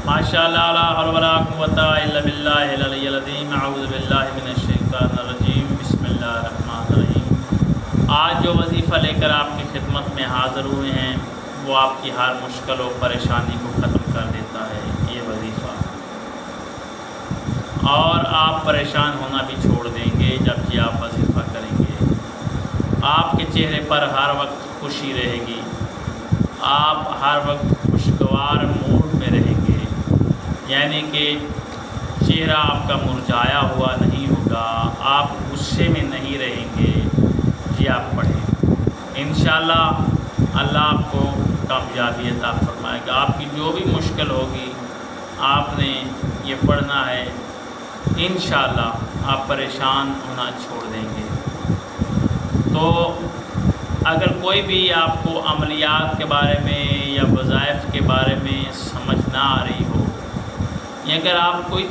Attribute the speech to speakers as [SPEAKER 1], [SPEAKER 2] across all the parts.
[SPEAKER 1] ماشاءاللہ لا حول ولا قوۃ الا باللہ العلی العظیم اعوذ باللہ من الشیطان الرجیم بسم اللہ الرحمن الرحیم۔ آج جو وظیفہ لے کر آپ کی خدمت میں حاضر ہوئے ہیں وہ آپ کی ہر مشکل و پریشانی کو ختم کر دیتا ہے یہ وظیفہ، اور آپ پریشان ہونا بھی چھوڑ دیں گے جب یہ آپ وظیفہ کریں گے۔ آپ کے چہرے پر ہر وقت خوشی رہے گی، آپ ہر وقت خوشگوار موڈ میں رہیں گے، یعنی کہ چہرہ آپ کا مرجھایا ہوا نہیں ہوگا، آپ غصے میں نہیں رہیں گے۔ یہ آپ پڑھیں، انشاءاللہ اللہ آپ کو کامیابی عطا فرمائے گا۔ آپ کی جو بھی مشکل ہوگی آپ نے یہ پڑھنا ہے، انشاءاللہ آپ پریشان ہونا چھوڑ دیں گے۔ تو اگر کوئی بھی آپ کو عملیات کے بارے میں یا وظائف کے بارے میں سمجھ نہ آ رہی ہو، یا اگر آپ کوئی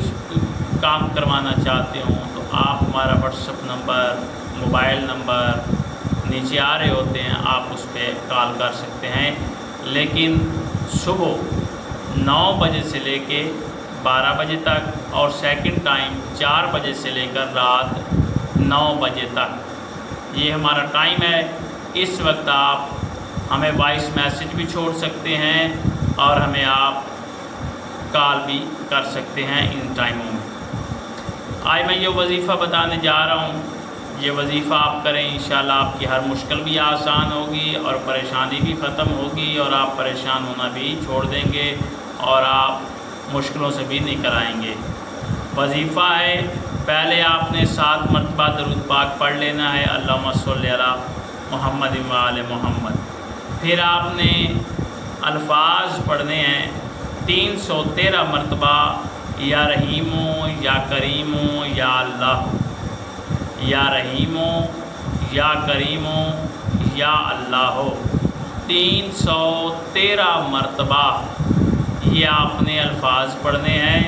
[SPEAKER 1] کام کروانا چاہتے ہوں تو آپ ہمارا واٹسپ نمبر، موبائل نمبر نیچے آ رہے ہوتے ہیں، آپ اس پہ کال کر سکتے ہیں، لیکن صبح 9 بجے سے لے کے 12 بجے تک، اور سیکنڈ ٹائم 4 بجے سے لے کر رات 9 بجے تک یہ ہمارا ٹائم ہے۔ اس وقت آپ ہمیں وائس میسج بھی چھوڑ سکتے ہیں اور ہمیں آپ کال بھی کر سکتے ہیں ان ٹائموں میں۔ آج میں یہ وظیفہ بتانے جا رہا ہوں، یہ وظیفہ آپ کریں، انشاءاللہ آپ کی ہر مشکل بھی آسان ہوگی اور پریشانی بھی ختم ہوگی، اور آپ پریشان ہونا بھی چھوڑ دیں گے اور آپ مشکلوں سے بھی نکل آئیں گے۔ وظیفہ ہے، پہلے آپ نے 7 مرتبہ درود پاک پڑھ لینا ہے، اللہم صلی علی محمد و آل محمد۔ پھر آپ نے الفاظ پڑھنے ہیں 313 مرتبہ، یا رحیمو یا کریمو یا اللہ، یا رحیمو یا کریمو یا اللہ، 313 مرتبہ یہ آپ نے الفاظ پڑھنے ہیں۔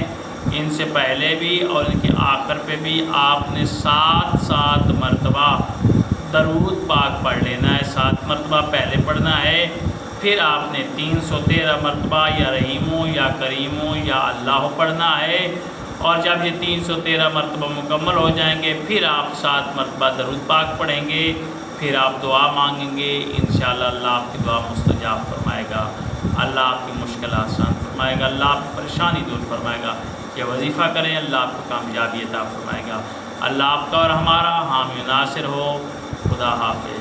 [SPEAKER 1] ان سے پہلے بھی اور ان کے آخر پہ بھی آپ نے 7 مرتبہ درود پاک پڑھ لینا ہے۔ 7 مرتبہ پہلے پڑھنا ہے، پھر آپ نے 313 مرتبہ یا رحیمو یا کریمو یا اللہ پڑھنا ہے، اور جب یہ 313 مرتبہ مکمل ہو جائیں گے پھر آپ 7 مرتبہ درود پاک پڑھیں گے، پھر آپ دعا مانگیں گے، انشاءاللہ اللہ آپ کی دعا مستجاب فرمائے گا، اللہ آپ کی مشکل آسان فرمائے گا، اللہ آپ کی پریشانی دور فرمائے گا۔ یہ وظیفہ کریں، اللہ آپ کو کامیابی عطا فرمائے گا۔ اللہ آپ کا اور ہمارا حامی ناصر ہو۔ خدا حافظ۔